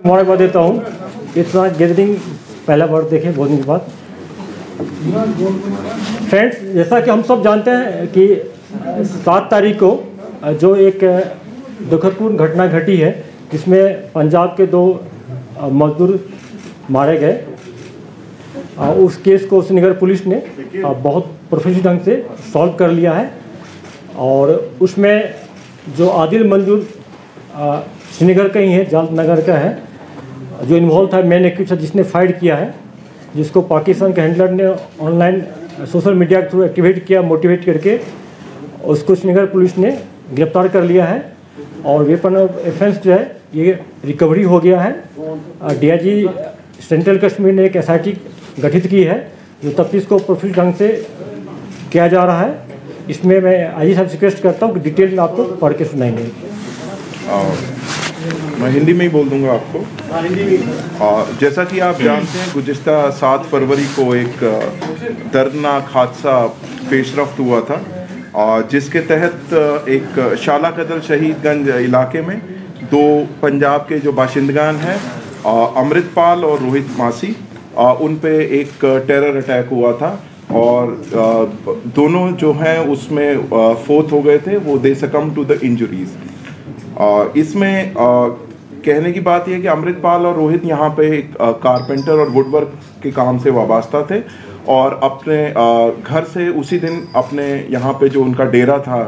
मुबारकबाद देता हूँ। इतना गैदरिंग पहला बार देखें बहुत दिन के बाद। फ्रेंड्स, जैसा कि हम सब जानते हैं कि 7 तारीख को जो एक दुखदपूर्ण घटना घटी है जिसमें पंजाब के 2 मजदूर मारे गए, उस केस को श्रीनगर पुलिस ने बहुत प्रोफेशनल ढंग से सॉल्व कर लिया है। और उसमें जो आदिल मंजूर श्रीनगर का ही है, जाल नगर का है, जो इन्वॉल्व था, मेन एक्यूज जिसने फाइट किया है, जिसको पाकिस्तान के हैंडलर ने ऑनलाइन सोशल मीडिया के थ्रू एक्टिवेट किया, मोटिवेट करके उसको श्रीनगर पुलिस ने गिरफ्तार कर लिया है। और वेपन ऑफ ऑफेंस जो है ये रिकवरी हो गया है। डीआईजी सेंट्रल कश्मीर ने एक एसआईटी गठित की है जो तफ्तीश को प्रोफेशनल ढंग से किया जा रहा है। इसमें मैं आईजी साहब से रिक्वेस्ट करता हूँ कि डिटेल में आपको पढ़ के सुनाएंगे। मैं हिंदी में ही बोल दूंगा आपको। जैसा कि आप जानते हैं, गुज़िश्ता 7 फरवरी को एक दर्दनाक हादसा पेशरफ्त हुआ था, जिसके तहत एक शाला कदल शहीदगंज इलाके में 2 पंजाब के जो बाशिंदगान हैं, अमृतपाल और रोहित मासी, उन पे एक टेरर अटैक हुआ था। और दोनों जो हैं उसमें फोत हो गए थे। वो दे सकम टू द इंजरीज। इसमें कहने की बात यह है कि अमृतपाल और रोहित यहाँ पे एक कारपेंटर और वुडवर्क के काम से वाबस्ता थे और अपने घर से उसी दिन अपने यहाँ पे जो उनका डेरा था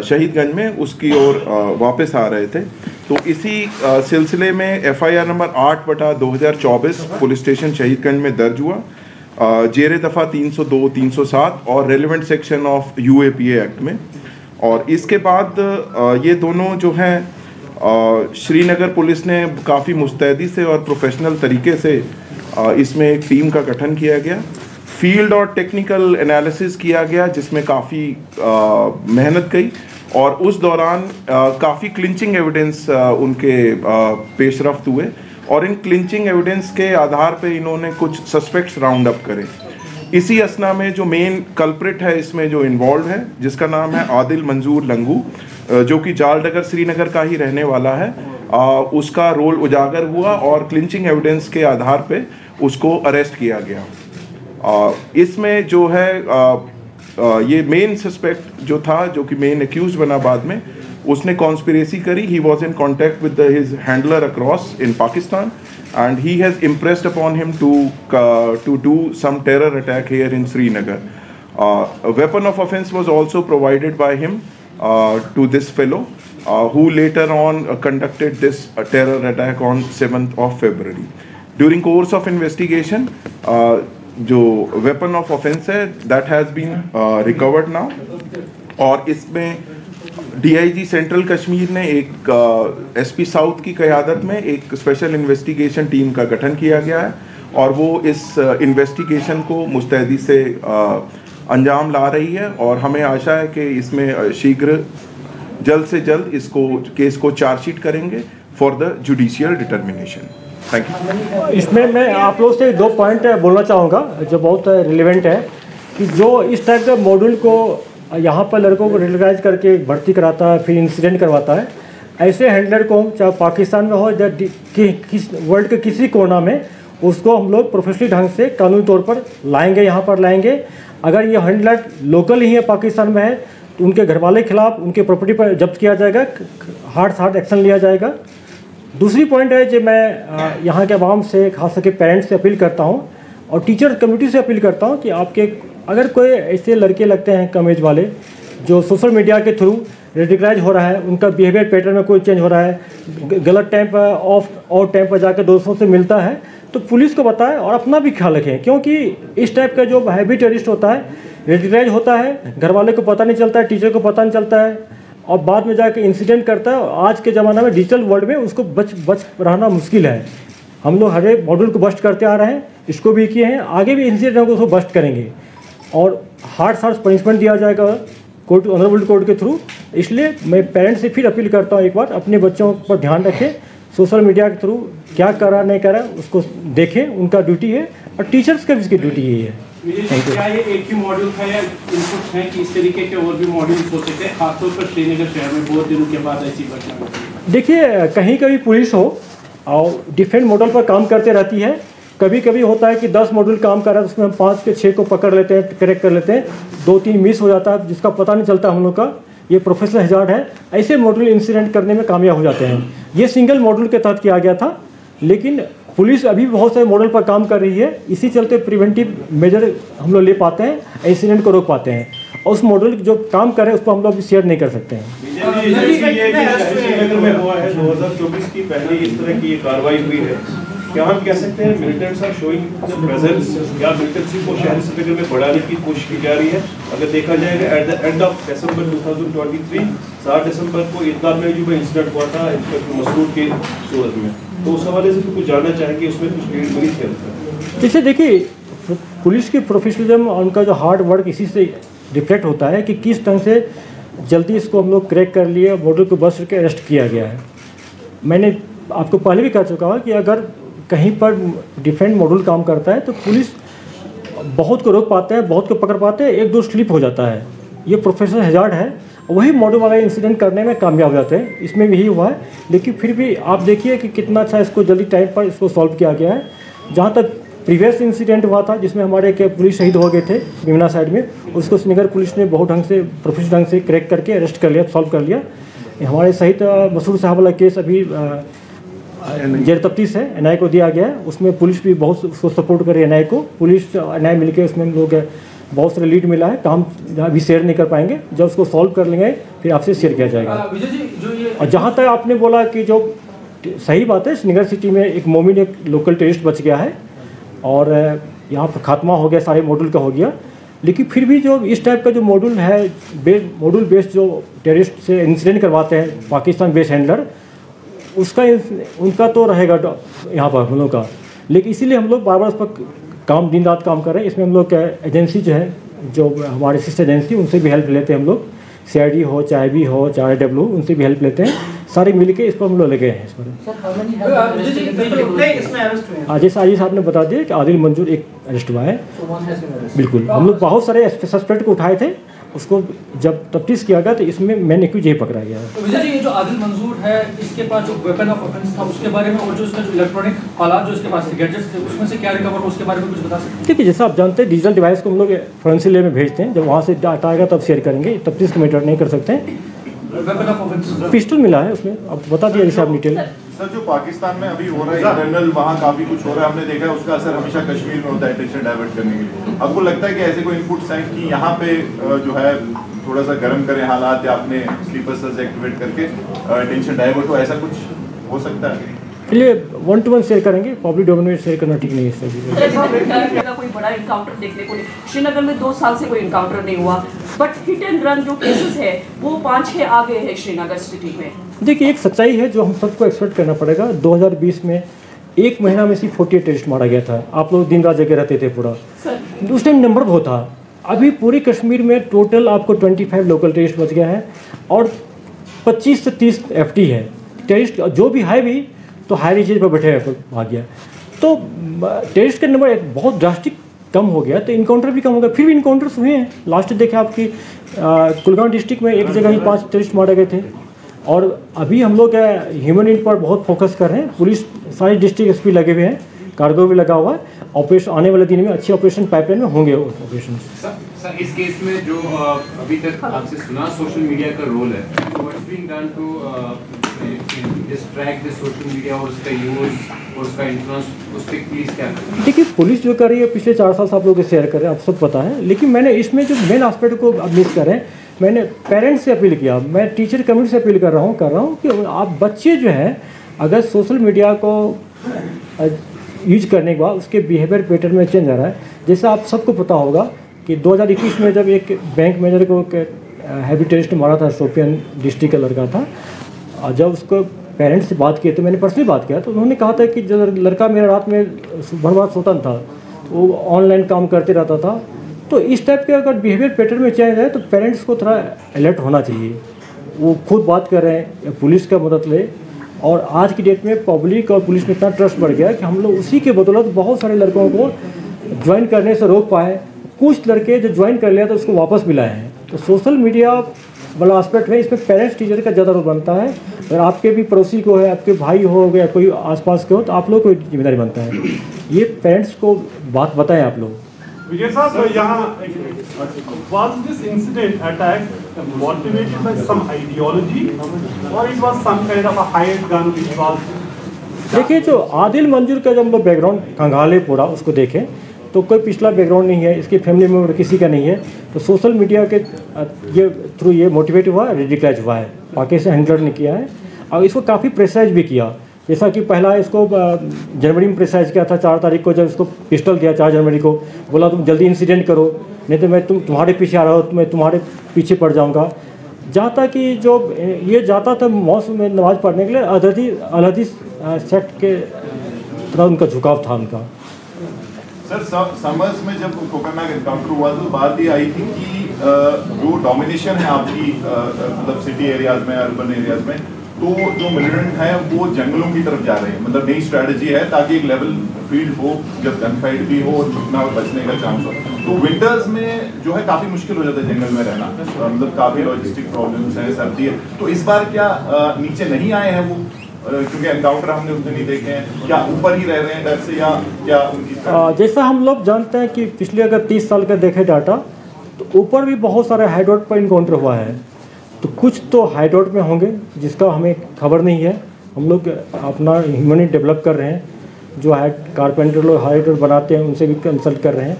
शहीदगंज में, उसकी ओर वापस आ रहे थे। तो इसी सिलसिले में FIR number 8/2024 police station Shahidganj में दर्ज हुआ, जेरे दफ़ा 302, 307 और relevant section of UAPA act में। और इसके बाद ये दोनों जो हैं श्रीनगर पुलिस ने काफ़ी मुस्तैदी से और प्रोफेशनल तरीके से इसमें एक टीम का गठन किया गया। फील्ड और टेक्निकल एनालिसिस किया गया जिसमें काफ़ी मेहनत गई और उस दौरान काफ़ी क्लिंचिंग एविडेंस उनके पेशरफ्त हुए और इन क्लिंचिंग एविडेंस के आधार पे इन्होंने कुछ सस्पेक्ट्स राउंड अप करे। इसी असना में जो मेन कल्प्रिट है इसमें जो इन्वॉल्व है, जिसका नाम है आदिल मंजूर लंगू, जो कि जालडगर श्रीनगर का ही रहने वाला है, उसका रोल उजागर हुआ और क्लिंचिंग एविडेंस के आधार पे उसको अरेस्ट किया गया। इसमें जो है ये मेन सस्पेक्ट जो था, जो कि मेन एक्यूज बना बाद में, उसने कॉन्स्पिरेसी करी। He was in contact with his handler across in Pakistan and he has impressed upon him to do some terror attack here in Srinagar. A weapon of offense was also provided by him to this fellow, who later on conducted this terror attack on 7th of February. During course of investigation, जो weapon of offense है that has been recovered now, और इसमें DIG central Kashmir ने एक SP south की क़यादत में एक special investigation team का गठन किया गया है और वो इस इन्वेस्टिगेशन को मुस्तैदी से अंजाम ला रही है। और हमें आशा है कि इसमें शीघ्र जल्द से जल्द इसको केस को चार्जशीट करेंगे for the judicial determination. Thank you. इसमें मैं आप लोग से 2 पॉइंट बोलना चाहूँगा जो बहुत रिलेवेंट है कि जो इस टाइप के मॉड्यूल को यहाँ पर लड़कों को रेगुलराइज करके भर्ती कराता है, फिर इंसिडेंट करवाता है, ऐसे हैंडलर को चाहे पाकिस्तान में हो या वर्ल्ड के किसी कोना में, उसको हम लोग प्रोफेशनल ढंग से कानूनी तौर पर लाएंगे, यहाँ पर लाएंगे। अगर ये हैंडलर लोकल ही है, पाकिस्तान में है, तो उनके घर वाले के खिलाफ उनके प्रॉपर्टी पर जब्त किया जाएगा, हार्ड एक्शन लिया जाएगा। दूसरी पॉइंट है जो मैं यहाँ के आवाम से, खास करके पेरेंट्स से अपील करता हूँ और टीचर कम्युनिटी से अपील करता हूँ कि आपके अगर कोई ऐसे लड़के लगते हैं कम एज वाले जो सोशल मीडिया के थ्रू रेडिकलाइज हो रहा है, उनका बिहेवियर पैटर्न में कोई चेंज हो रहा है, गलत टाइम पर ऑफ टाइम पर जाकर दोस्तों से मिलता है, तो पुलिस को बताएं और अपना भी ख्याल रखें। क्योंकि इस टाइप का जो हैवी टेररिस्ट होता है, रेडिकलाइज होता है, घर वाले को पता नहीं चलता है, टीचर को पता नहीं चलता है और बाद में जाकर इंसिडेंट करता है। आज के ज़माना में डिजिटल वर्ल्ड में उसको बच रहना मुश्किल है। हम लोग हर एक मॉड्यूल को बस्ट करते आ रहे हैं, इसको भी किए हैं, आगे भी इंसिडेंट होगा उसको बस्ट करेंगे और हार्ड पनिशमेंट दिया जाएगा कोर्ट, ऑनरेबल कोर्ट के थ्रू। इसलिए मैं पेरेंट्स से फिर अपील करता हूँ, एक बार अपने बच्चों पर ध्यान रखें, सोशल मीडिया के थ्रू क्या कर रहा नहीं कर रहा उसको देखें, उनका ड्यूटी है और टीचर्स का भी इसकी ड्यूटी यही है। क्या ये एक ही मॉड्यूल था या इनपुट्स हैं कि इस तरीके के और भी मॉड्यूल्स हो सकते हैं, खासतौर पर श्रीनगर शहर में बहुत दिनों के बाद ऐसी घटना? देखिए, कहीं कभी पुलिस हो और डिफरेंट मॉडल पर काम करते रहती है। कभी कभी होता है कि 10 मॉड्यूल काम कर रहा है तो उसमें हम 5 के 6 को पकड़ लेते हैं, करेक्ट कर लेते हैं, 2-3 मिस हो जाता है जिसका पता नहीं चलता हम लोग का। ये प्रोफेशनल हैजार्ड है। ऐसे मॉड्यूल इंसिडेंट करने में कामयाब हो जाते हैं। ये सिंगल मॉड्यूल के तहत किया गया था, लेकिन पुलिस अभी बहुत सारे मॉडल पर काम कर रही है। इसी चलते प्रिवेंटिव मेजर हम लोग ले पाते हैं, इंसिडेंट को रोक पाते हैं। और उस मॉडल जो काम कर रहे हैं उस पर हम लोग शेयर नहीं कर सकते हैं। श्रीनगर में हुआ है 2024 की पहली इस तरह की कार्रवाई हुई है, क्या हम कह सकते हैं मिलिटेंट्स आर शोइंग प्रेजेंस या मिलिटेंसी को शहर श्रीनगर में बढ़ाने की कोशिश की जा रही है? अगर देखा जाएगा at the end of December 2023 7 दिसंबर को ईदगाह में जो इंसिडेंट हुआ था इंस्पेक्टर मसरूर के सूरत में, तो उस हवाले से तो कुछ जानना चाहेंगे उसमें कुछ लीड मिली थी? जैसे देखिए पुलिस की प्रोफेशनलिज्म और उनका जो हार्ड वर्क इसी से रिफ्लेक्ट होता है कि किस ढंग से जल्दी इसको हम लोग क्रैक कर लिए, मॉडल को बस के अरेस्ट किया गया है। मैंने आपको पहले भी कह चुका हूँ कि अगर कहीं पर डिफरेंट मॉडल काम करता है तो पुलिस बहुत को रोक पाते हैं, बहुत को पकड़ पाते हैं, 1-2 स्लिप हो जाता है। ये प्रोफेशनल हैजार्ड है, वही मॉडल वाला इंसिडेंट करने में कामयाब हो जाते हैं। इसमें भी यही हुआ है, लेकिन फिर भी आप देखिए कि कितना अच्छा इसको जल्दी टाइम पर इसको सॉल्व किया गया है। जहाँ तक प्रीवियस इंसिडेंट हुआ था जिसमें हमारे के पुलिस शहीद हो गए थे बीमना साइड में, उसको श्रीनगर पुलिस ने बहुत ढंग से प्रोफेशनल ढंग से क्रैक करके अरेस्ट कर लिया, सॉल्व कर लिया। हमारे शहीद मसूर साहब वाला केस अभी जेर तफ्तीश है, एनआई को दिया गया है। उसमें पुलिस भी बहुत उसको सपोर्ट कर रही है, एनआई को। पुलिस एनआई मिलकर उसमें हम लोग बहुत सारे लीड मिला है। काम अभी शेयर नहीं कर पाएंगे, जब उसको सॉल्व कर लेंगे फिर आपसे शेयर किया जाएगा। और जहाँ तक आपने बोला कि जो सही बात है, श्रीनगर सिटी में एक मोमिन एक लोकल टेररिस्ट बच गया है और यहाँ पर खात्मा हो गया, सारे मॉड्यूल का हो गया। लेकिन फिर भी जो इस टाइप का जो मॉड्यूल है, मॉड्यूल बेस्ड जो टेररिस्ट से इंसिडेंट करवाते हैं पाकिस्तान बेस्ड हैंडलर, उसका उनका तो रहेगा यहाँ पर हम लोग का। लेकिन इसीलिए हम लोग बार बार उस पर काम दिन रात काम कर रहे हैं। इसमें हम लोग एजेंसी जो है, जो हमारे सिस्टर एजेंसी, उनसे भी हेल्प लेते हैं हम लोग। CID हो, चाहे भी हो, चाहे डब्ल्यू, उनसे भी हेल्प लेते हैं। सारे मिल के इस पर हम लोग लगे हैं। इस पर जैसे आजी साहब ने बता दिया कि आदिल मंजूर एक अरेस्ट हुआ है। बिल्कुल, हम लोग बहुत सारे सस्पेक्ट को उठाए थे, उसको जब तफ्तीश किया गया तो इसमें मैंने क्यों यही पकड़ा गया है। तो विजय जी, ये जो आदिल मंजूर है, इसके पास जो वेपन ऑफ ऑफेंस था उसके बारे में, और जो उसका जो इलेक्ट्रॉनिक आलात जो इसके पास थे, गैजेट्स थे, उसमें से क्या रिकवर हो, उसके बारे में कुछ बता सकते हैं? देखिए, जैसा आप जानते हैं डिजिटल डिवाइस को हम लोग फोरेंसिक लैब में भेजते हैं। जब वहाँ से डाटा आएगा तब शेयर करेंगे, तफ्तीश का मैटर नहीं कर सकते हैं। वेपन ऑफ ऑफेंस पिस्टल मिला है उसमें, अब बता दिया जैसे आप डिटेल। सर, जो पाकिस्तान में अभी हो रहा है इंटरनल, वहाँ काफी कुछ हो रहा है, हमने देखा है उसका असर हमेशा कश्मीर में होता है अटेंशन डाइवर्ट करने के लिए। आपको लगता है कि ऐसे कोई इनपुट्स हैं कि यहाँ पे जो है थोड़ा सा गर्म करें हालात, या अपने स्लीपर सेल्स एक्टिवेट करके अटेंशन डाइवर्ट हो, ऐसा कुछ हो सकता है? चलिए 1-to-1 शेयर करेंगे, पब्लिक डोमेन में शेयर करना ठीक नहीं है इस तरह कोई बड़ा इनकाउंटर देखने को नहीं, श्रीनगर में 2 साल से कोई इनकाउंटर नहीं हुआ, बट हिट एंड रन जो केसेस है वो 5-6 आ गए हैं श्रीनगर सिटी में। देखिए, एक सच्चाई है जो हम सबको एक्सपेक्ट करना पड़ेगा। 2020 में 1 महीना में सिर्फ 48 टेररिस्ट मारा गया था। आप लोग दिन रात जगह रहते थे पूरा, उस टाइम नंबर बहुत था। अभी पूरे कश्मीर में टोटल आपको 25 लोकल टेररिस्ट बच गया है और 25 से 30 FT है। टेररिस्ट जो भी है भी तो हाई रिचेज पर बैठे भाग गया, तो टेररिस्ट का नंबर एक बहुत ड्रास्टिक कम हो गया, तो इनकाउंटर भी कम हो गया। फिर भी इनकाउंटर्स हुए हैं। लास्ट देखे आपकी कुलगाम डिस्ट्रिक्ट में एक जगह ही 5 टेररिस्ट मारे गए थे। और अभी हम लोग ह्यूमन इंट पर बहुत फोकस कर रहे हैं। पुलिस सारे डिस्ट्रिक्ट SP लगे हुए हैं, कार्गो भी लगा हुआ है। ऑपरेशन आने वाले दिन में अच्छे ऑपरेशन पाइपलाइन में होंगे ऑपरेशन। सर, इस केस में जो अभी तक आपसे सुना सोशल मीडिया का रोल है, what's being done to distract the social media और उसका यूज और उसका इन्फ्लुएंस, उस पर पुलिस क्या कर रही है? देखिए, पुलिस जो कर रही है पिछले 4 साल से आप लोग शेयर कर रहे हैं, आप सब पता है। लेकिन मैंने इसमें जो मेन एस्पेक्ट को आप मिस कर रहे हैं, मैंने पेरेंट्स से अपील किया, मैं टीचर कम्युनिटी से अपील कर रहा हूँ कि आप बच्चे जो हैं अगर सोशल मीडिया को यूज करने के बाद उसके बिहेवियर पैटर्न में चेंज आ रहा है। जैसे आप सबको पता होगा कि 2021 में जब एक बैंक मैनेजर को हैवी टेररिस्ट मारा था, शोपियान डिस्ट्रिक्ट का लड़का था, और जब उसको पेरेंट्स से बात किए तो मैंने पर्सनली बात किया, तो उन्होंने कहा था कि जब लड़का मेरा रात में भर रात सोता था, तो वो ऑनलाइन काम करते रहता था। तो इस टाइप के अगर बिहेवियर पैटर्न में चेंज है तो पेरेंट्स को थोड़ा अलर्ट होना चाहिए। वो खुद बात कर रहे हैं या पुलिस का मदद ले। और आज की डेट में पब्लिक और पुलिस में इतना ट्रस्ट बढ़ गया कि हम लोग उसी के बदौलत बहुत सारे लड़कों को ज्वाइन करने से रोक पाए। कुछ लड़के जो ज्वाइन कर लिया तो उसको वापस भी लाए हैं। तो सोशल मीडिया वाला एस्पेक्ट है, इसमें पेरेंट्स टीचर का ज़्यादा रोल बनता है। अगर आपके भी पड़ोसी को है, आपके भाई हो या कोई आसपास के हो, तो आप लोग को जिम्मेदारी बनता है। ये पेरेंट्स को बात बताएं आप लोग। विजय साहब, यहाँ was this incident attack motivated by some ideology or it was some kind of a hired gun which was? देखिए, जो आदिल मंजूर का जब हम लोग बैकग्राउंड खंगाले पूरा उसको देखें तो कोई पिछला बैकग्राउंड नहीं है, इसके फैमिली मेम्बर किसी का नहीं है। तो सोशल मीडिया के ये थ्रू ये मोटिवेट हुआ, रेडिकलाइज हुआ है, बाकी से हैंडल नहीं किया है। और इसको काफ़ी प्रेशराइज भी किया, जैसा कि पहला इसको जनवरी में प्रेशराइज किया था। 4 तारीख को जब इसको पिस्टल दिया, 4 जनवरी को बोला तुम जल्दी इंसिडेंट करो, नहीं तो मैं तुम्हारे पीछे आ रहा हूँ, मैं तुम्हारे पीछे पड़ जाऊँगा। जहाँ तक कि जो ये जाता था मॉस्क में नमाज़ पढ़ने के लिए, अलहदी सेक्ट के तरह उनका झुकाव था उनका। सर, समर्स में जब कोकरनाग एनकाउंटर हुआ तो बात ये आई थी कि जो डोमिनेशन है आपकी मतलब सिटी एरियाज में, अर्बन एरियाज में, तो जो मिलिटेंट है वो जंगलों की तरफ जा रहे हैं। मतलब नई स्ट्रैटेजी है ताकि एक लेवल फील्ड हो, जब गन फाइट भी हो और छुपना और बचने का चांस हो। तो विंटर्स में जो है काफ़ी मुश्किल हो जाता है जंगल में रहना, मतलब काफ़ी लॉजिस्टिक प्रॉब्लम्स हैं, सर्दी है। तो इस बार क्या नीचे नहीं आए हैं वो, क्योंकि एनकाउंटर हमने उतने नहीं देखे हैं, क्या ऊपर ही रह रहे हैं डर से, या क्या उनकी जैसा हम लोग जानते हैं कि पिछले अगर 30 साल का देखें डाटा, तो ऊपर भी बहुत सारे हाइडोट पर इनकाउंटर हुआ है। तो कुछ तो हाइडोट में होंगे जिसका हमें खबर नहीं है। हम लोग अपना ह्यूमनिटी डेवलप कर रहे हैं, जो कारपेंटर लोग हाइडोट बनाते हैं उनसे भी कंसल्ट कर रहे हैं।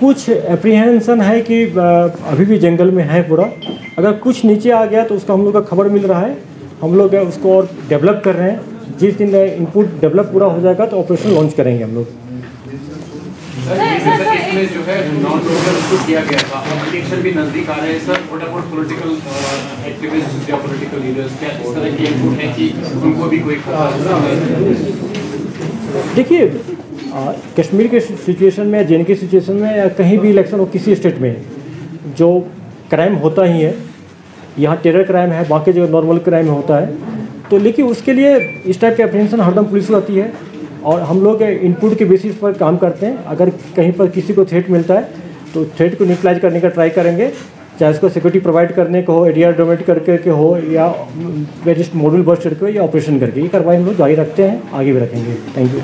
कुछ एप्रीहेंशन है कि अभी भी जंगल में है पूरा। अगर कुछ नीचे आ गया तो उसका हम लोग का खबर मिल रहा है, हम लोग उसको और डेवलप कर रहे हैं। जिस दिन इनपुट डेवलप पूरा हो जाएगा तो ऑपरेशन लॉन्च करेंगे हम लोग। इसमें जो है नॉन लोकल उसको किया गया था, इलेक्शन भी नजदीक आ रहे हैं sir. What about political activists या पॉलिटिकल लीडर्स, क्या इस तरह की इनपुट है कि उनको भी कोई देखिए, कश्मीर के सिचुएशन में, जे के सिचुएशन में, या कहीं भी इलेक्शन हो किसी स्टेट में, जो क्राइम होता ही है। यहाँ टेरर क्राइम है, बाकी जगह नॉर्मल क्राइम होता है। तो लेकिन उसके लिए इस टाइप के अप्रीहेंशन हरदम पुलिस को आती है और हम लोग इनपुट के बेसिस पर काम करते हैं। अगर कहीं पर किसी को थ्रेट मिलता है तो थ्रेट को न्यूट्रलाइज करने का ट्राई करेंगे, चाहे उसको सिक्योरिटी प्रोवाइड करने को हो, एरिया डोमेट करके हो, या वेरिस्ट मॉड्यूल बस्ट करके हो, या ऑपरेशन करके। ये कार्रवाई हम लोग जारी रखते हैं, आगे भी रखेंगे। Thank you.